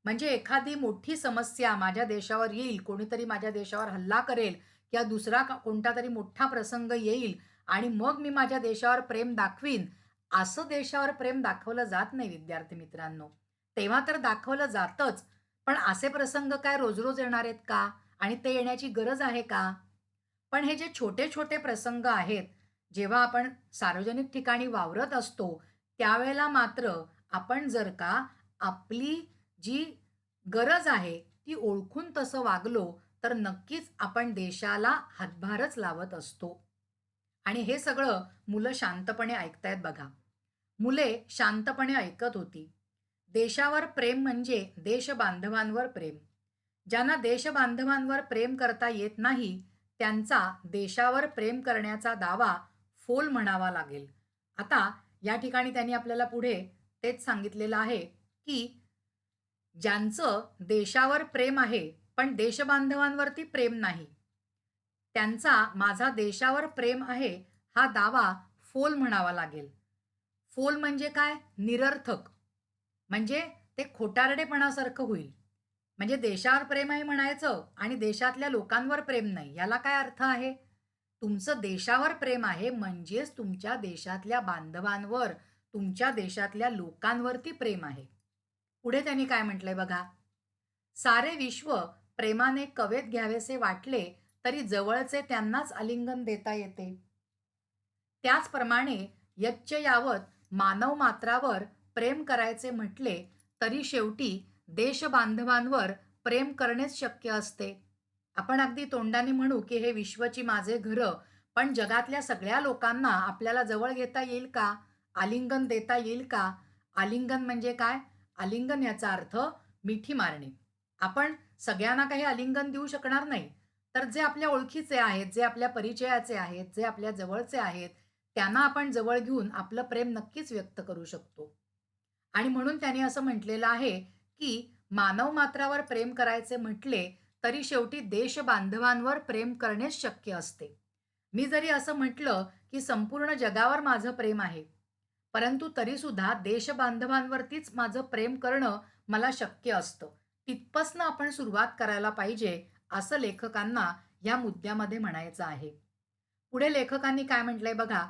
म्हणजे एखादी मोठी समस्या माझ्या देशावर येईल, कोणीतरी माझ्या देशावर हल्ला करेल किंवा दुसरा कोणता तरी मोठा प्रसंग येईल आणि मग मी माझ्या देशावर प्रेम दाखवीन, असं देशावर प्रेम दाखवलं जात नाही विद्यार्थी मित्रांनो. तेव्हा तर दाखवलं जातच, पण असे प्रसंग काय रोज-रोज येणार आहेत का? आणि ते येण्याची गरज आहे का? पण हे जे छोटे-छोटे प्रसंग आहेत, जेव्हा आपण सार्वजनिक ठिकाणी वावरत असतो, त्यावेळेला मात्र आपण जर का आपली जी गरज आहे, ती ओळखून तसं वागलो, तर नक्कीच आपण देशाला हातभारच लावत असतो. आणि हे सगळं मुलं शांतपणे ऐकतायत बघा. मुले शांतपणे ऐकत होती. देशावर प्रेम म्हणजे देशबांधवांवर प्रेम. ज्यांना देशबांधवांवर प्रेम करता येत नाही, त्यांचा देशावर प्रेम करण्याचा दावा फोल म्हणावा लागेल. आता या ठिकाणी त्यांनी आपल्याला पुढे तेच सांगितलेलं आहे, की ज्यांचं देशावर प्रेम आहे, पण देशबांधवांवरती प्रेम नाही, त्यांचा माझा देशावर प्रेम आहे हा दावा फोल म्हणावा लागेल. फोल म्हणजे काय? निरर्थक. म्हणजे ते खोटारडेपणासारखं होईल. म्हणजे देशावर प्रेम आहे म्हणायचं आणि देशातल्या लोकांवर प्रेम नाही. याला काय अर्थ आहे? तुमचं देशावर प्रेम आहे म्हणजेच तुमच्या देशातल्या बांधवांवर, तुमच्या देशातल्या लोकांवरती प्रेम आहे. पुढे त्यांनी काय म्हटलंय बघा. सारे विश्व प्रेमाने कवेत घ्यावेसे वाटले तरी जवळचे त्यांनाच आलिंगन देता येते. त्याचप्रमाणे यच्च यावत मानव मात्रावर प्रेम करायचे म्हटले तरी शेवटी देशबांधवांवर प्रेम करणेच शक्य असते. आपण अगदी तोंडाने म्हणू की हे विश्वची माझे घरं, पण जगातल्या सगळ्या लोकांना आपल्याला जवळ घेता येईल का? आलिंगन देता येईल का? आलिंगन म्हणजे काय? आलिंगन याचा अर्थ मिठी मारणे. आपण सगळ्यांना काही आलिंगन देऊ शकणार नाही. तर जे आपल्या ओळखीचे आहेत, जे आपल्या परिचयाचे आहेत, जे आपल्या जवळचे आहेत, त्यांना आपण जवळ घेऊन आपलं प्रेम नक्कीच व्यक्त करू शकतो. आणि म्हणून त्याने असं म्हटलेलं आहे, की मानव मात्रावर प्रेम करायचे म्हटले, तरी शेवटी देशबांधवांवर प्रेम करणेच शक्य असते. मी जरी असं म्हटलं, की संपूर्ण जगावर माझं प्रेम आहे, परंतु तरीसुद्धा देशबांधवांवरतीच माझं प्रेम करणं मला शक्य असतं. तिथपासनं आपण सुरुवात करायला पाहिजे, असं लेखकांना या मुद्द्यामध्ये म्हणायचं आहे. पुढे लेखकांनी काय म्हटलंय बघा,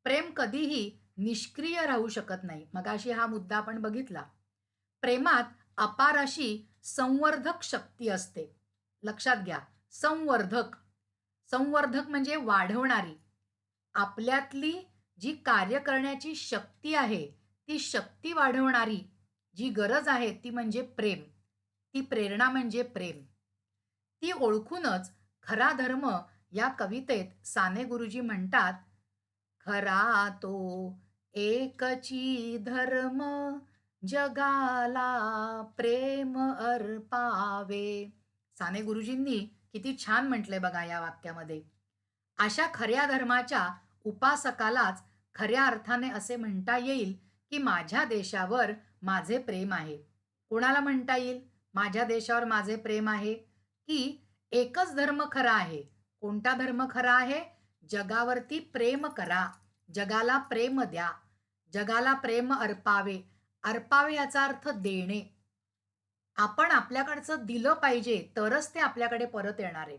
प्रेम कधीही निष्क्रिय राहू शकत नाही. मगाशी हा मुद्दा आपण बघितला. प्रेमात अपार अशी संवर्धक शक्ती असते. लक्षात घ्या, संवर्धक. संवर्धक म्हणजे वाढवणारी. आपल्यातली जी कार्य करण्याची शक्ती आहे, ती शक्ती वाढवणारी जी गरज आहे ती म्हणजे प्रेम. ती प्रेरणा म्हणजे प्रेम. ती ओळखूनच खरा धर्म या कवितेत साने गुरुजी म्हणतात, खरा तो एकची धर्म जगाला प्रेम अर्पावे. साने गुरुजींनी किती छान म्हटलंय बघा या वाक्यामध्ये. अशा खऱ्या धर्माच्या उपासकालाच खऱ्या अर्थाने असे म्हणता येईल, की माझ्या देशावर माझे प्रेम आहे. कोणाला म्हणता येईल माझ्या देशावर माझे प्रेम आहे? की एकच धर्म खरा आहे. कोणता धर्म खरा आहे? जगावरती प्रेम करा. जगाला प्रेम द्या. जगाला प्रेम अर्पावे. अर्पावे याचा अर्थ देणे. आपण आपल्याकडचं दिलं पाहिजे तरच ते आपल्याकडे परत येणार आहे.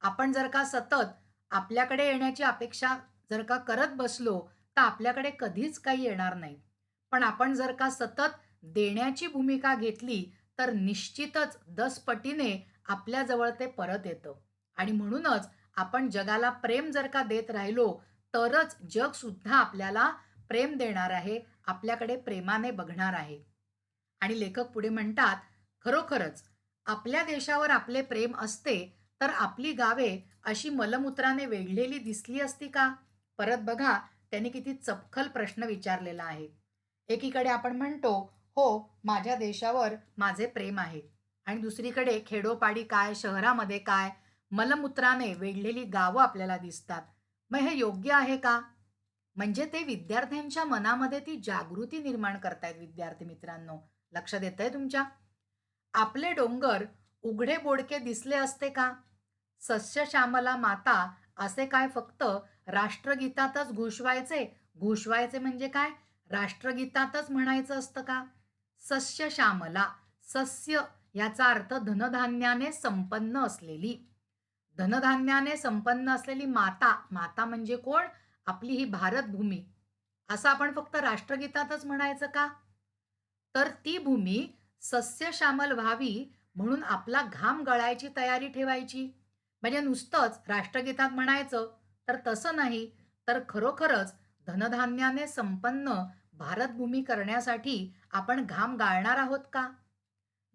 आपण जर का सतत आपल्याकडे येण्याची अपेक्षा जर का करत बसलो, तर आपल्याकडे कधीच काही येणार नाही. पण आपण जर का सतत देण्याची भूमिका घेतली, तर निश्चितच 10 पटीने आपल्याजवळ ते परत येतं. आणि म्हणूनच आपण जगाला प्रेम जर का देत राहिलो, तरच जगसुद्धा आपल्याला प्रेम देणार आहे, आपल्याकडे प्रेमाने बघणार आहे. आणि लेखक पुढे म्हणतात, खरोखरच आपल्या देशावर आपले प्रेम असते, तर आपली गावे अशी मलमूत्राने वेढलेली दिसली असती का? परत बघा, त्यांनी किती चपखल प्रश्न विचारलेला आहे. एकीकडे आपण म्हणतो, हो, माझ्या देशावर माझे प्रेम आहे. आणि दुसरीकडे खेडोपाडी काय, शहरामध्ये काय, मलमूत्राने वेढलेली गावं आपल्याला दिसतात. मग हे योग्य आहे का? म्हणजे ते विद्यार्थ्यांच्या मनामध्ये ती जागृती निर्माण करतायत विद्यार्थी मित्रांनो. लक्षात येतंय तुमच्या? आपले डोंगर उघडे-बोडके दिसले असते का? सस्यश्यामला माता असे काय फक्त राष्ट्रगीतातच घोषवायचे? घोषवायचे म्हणजे काय? राष्ट्रगीतातच म्हणायचं असतं का? सस्यश्यामला, सस्य याचा अर्थ धनधान्याने संपन्न असलेली. धनधान्याने संपन्न असलेली माता, माता म्हणजे कोण? आपली ही भारत भूमी. असं आपण फक्त राष्ट्रगीतातच म्हणायचं का? तर ती भूमी सस्यश्यामल व्हावी म्हणून आपला घाम गळायची तयारी ठेवायची. म्हणजे नुसतंच राष्ट्रगीतात म्हणायचं, तर तसं नाही. तर खरोखरच धनधान्याने संपन्न भारतभूमी करण्यासाठी आपण घाम गाळणार आहोत का?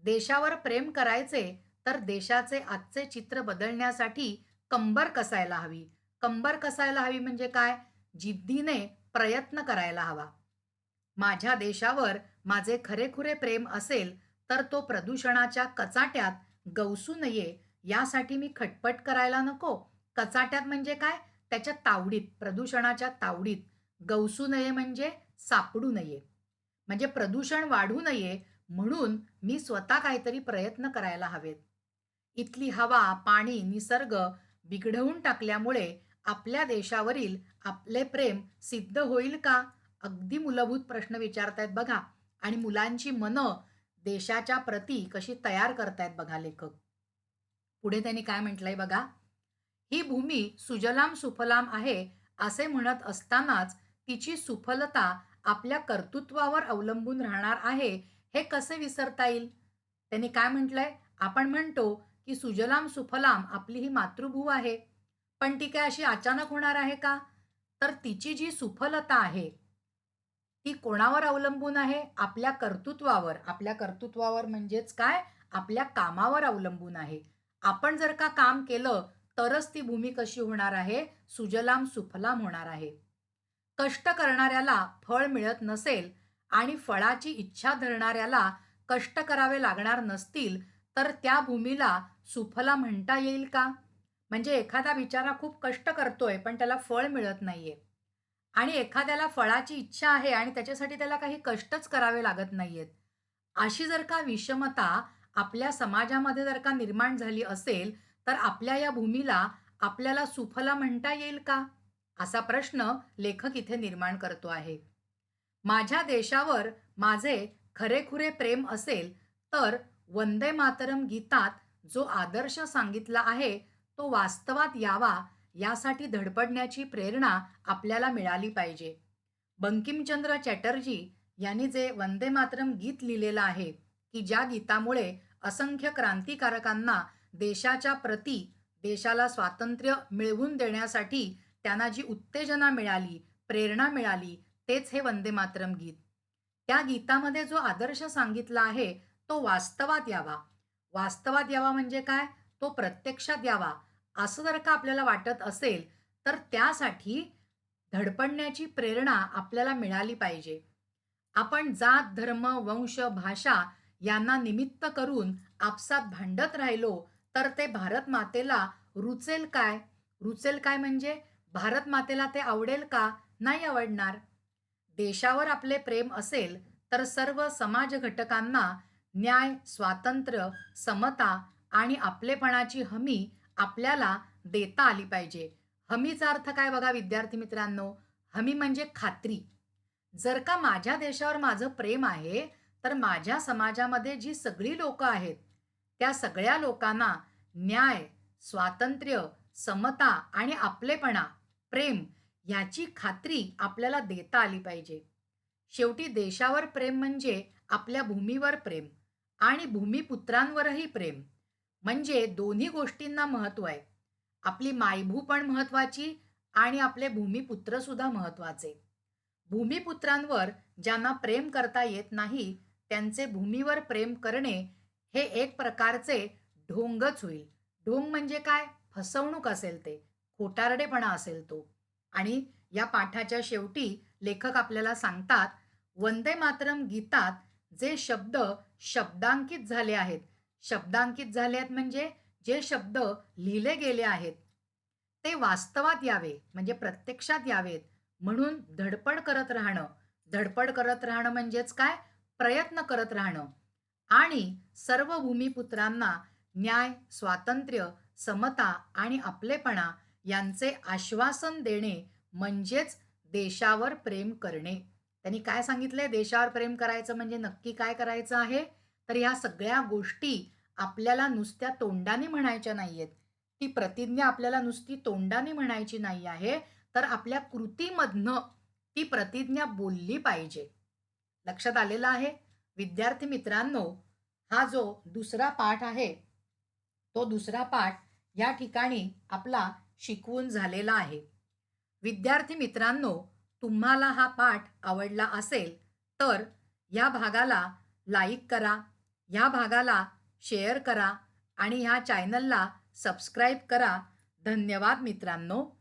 देशावर प्रेम करायचे, तर देशाचे आजचे चित्र बदलण्यासाठी कंबर कसायला हवी. कंबर कसायला हवी म्हणजे काय? जिद्दीने प्रयत्न करायला हवा. माझ्या देशावर माझे खरेखुरे प्रेम असेल, तर तो प्रदूषणाच्या कचाट्यात गवसू नये, यासाठी मी खटपट करायला नको. कचाट्यात म्हणजे काय? त्याच्या तावडीत, प्रदूषणाच्या तावडीत. गवसू नये म्हणजे सापडू नये. म्हणजे प्रदूषण वाढू नये म्हणून मी स्वतः काहीतरी प्रयत्न करायला हवेत. इथली हवा, पाणी, निसर्ग बिघडवून टाकल्यामुळे आपल्या देशावरील आपले प्रेम सिद्ध होईल का? अगदी मूलभूत प्रश्न विचारतायत बघा. आणि मुलांची मनं देशाच्या प्रती कशी तयार करतायत बघा लेखक. पुढे त्यांनी काय म्हटलंय बघा. ही भूमी सुजलाम सुफलाम आहे असे म्हणत असतानाच तिची सुफलता आपल्या कर्तृत्वावर अवलंबून राहणार आहे, हे कसे विसरता येईल? त्यांनी काय म्हटलंय? आपण म्हणतो की सुजलाम सुफलाम आपली ही मातृभूमी आहे. पण ती काय अशी अचानक होणार आहे का? तर तिची जी सुफलता आहे, ती कोणावर अवलंबून आहे? आपल्या कर्तृत्वावर. आपल्या कर्तृत्वावर म्हणजेच काय? आपल्या कामावर अवलंबून आहे. आपण जर का काम केलं, तरच ती भूमी कशी होणार आहे? सुजलाम सुफलाम होणार आहे. कष्ट करणाऱ्याला फळ मिळत नसेल आणि फळाची इच्छा धरणाऱ्याला कष्ट करावे लागणार नसतील, तर त्या भूमीला सुफला म्हणता येईल का? म्हणजे एखादा बिचारा खूप कष्ट करतोय, पण त्याला फळ मिळत नाहीये. आणि एखाद्याला फळाची इच्छा आहे आणि त्याच्यासाठी त्याला काही कष्टच करावे लागत नाहीयेत. अशी जर का विषमता आपल्या समाजामध्ये जर का निर्माण झाली असेल, तर आपल्या या भूमीला आपल्याला सुफला म्हणता येईल का? असा प्रश्न लेखक इथे निर्माण करतो आहे. माझ्या देशावर माझे खरेखुरे प्रेम असेल, तर वंदे मातरम गीतात जो आदर्श सांगितला आहे, तो वास्तवात यावा यासाठी धडपडण्याची प्रेरणा आपल्याला मिळाली पाहिजे. बंकिमचंद्र चॅटर्जी यांनी जे वंदे मातरम गीत लिहिलेलं आहे, की ज्या गीतामुळे असंख्य क्रांतिकारकांना देशाच्या प्रती, देशाला स्वातंत्र्य मिळवून देण्यासाठी त्यांना जी उत्तेजना मिळाली, प्रेरणा मिळाली, तेच हे वंदे मातरम गीत. त्या गीतामध्ये जो आदर्श सांगितला आहे, तो वास्तवात यावा. वास्तवात यावा म्हणजे काय? तो प्रत्यक्षात यावा. असं जर का आपल्याला वाटत असेल, तर त्यासाठी धडपडण्याची प्रेरणा आपल्याला मिळाली पाहिजे. आपण जात, धर्म, वंश, भाषा यांना निमित्त करून आपसात भांडत राहिलो, तर ते भारत मातेला रुचेल काय? रुचेल काय म्हणजे भारत मातेला ते आवडेल का? नाही आवडणार. देशावर आपले प्रेम असेल, तर सर्व समाज घटकांना न्याय, स्वातंत्र्य, समता आणि आपलेपणाची हमी आपल्याला देता आली पाहिजे. हमीचा अर्थ काय बघा विद्यार्थी मित्रांनो? हमी म्हणजे खात्री. जर का माझ्या देशावर माझं प्रेम आहे, तर माझ्या समाजामध्ये जी सगळी लोकं आहेत, त्या सगळ्या लोकांना न्याय, स्वातंत्र्य, समता आणि आपलेपणा, प्रेम याची खात्री आपल्याला देता आली पाहिजे. शेवटी देशावर प्रेम म्हणजे आपल्या भूमीवर प्रेम आणि भूमिपुत्रांवरही प्रेम. म्हणजे दोन्ही गोष्टींना महत्त्व आहे. आपली मायभू पण महत्त्वाची आणि आपले भूमिपुत्र सुद्धा महत्त्वाचे. भूमिपुत्रांवर ज्यांना प्रेम करता येत नाही, त्यांचे भूमीवर प्रेम करणे हे एक प्रकारचे ढोंगच होईल. ढोंग म्हणजे काय? फसवणूक असेल ते, खोटारडेपणा असेल तो. आणि या पाठाच्या शेवटी लेखक आपल्याला सांगतात, वंदे मातरम गीतात जे शब्द शब्दांकित झाले आहेत, शब्दांकित झाले आहेत म्हणजे जे शब्द लिहिले गेले आहेत, ते वास्तवात यावे म्हणजे प्रत्यक्षात यावेत म्हणून धडपड करत राहणं. धडपड करत राहणं म्हणजेच काय? प्रयत्न करत राहणं आणि सर्व भूमिपुत्रांना न्याय, स्वातंत्र्य, समता आणि आपलेपणा यांचे आश्वासन देणे म्हणजेच देशावर प्रेम करणे. त्यांनी काय सांगितलंय? देशावर प्रेम करायचं म्हणजे नक्की काय करायचं आहे? तर ह्या सगळ्या गोष्टी आपल्याला नुसत्या तोंडाने म्हणायच्या नाहीयेत. ती प्रतिज्ञा आपल्याला नुसती तोंडाने म्हणायची नाही आहे, तर आपल्या कृतीमधनं ती प्रतिज्ञा बोलली पाहिजे. लक्षात आलेलं आहे? विद्यार्थी मित्रांनो, हा जो दुसरा पाठ आहे, तो दुसरा पाठ या ठिकाणी आपला शिकवून झालेला आहे. विद्यार्थी मित्रांनो, तुम्हाला हा पाठ आवडला असेल, तर या भागाला लाईक करा, ह्या भागाला शेअर करा आणि ह्या चॅनलला सबस्क्राईब करा. धन्यवाद मित्रांनो.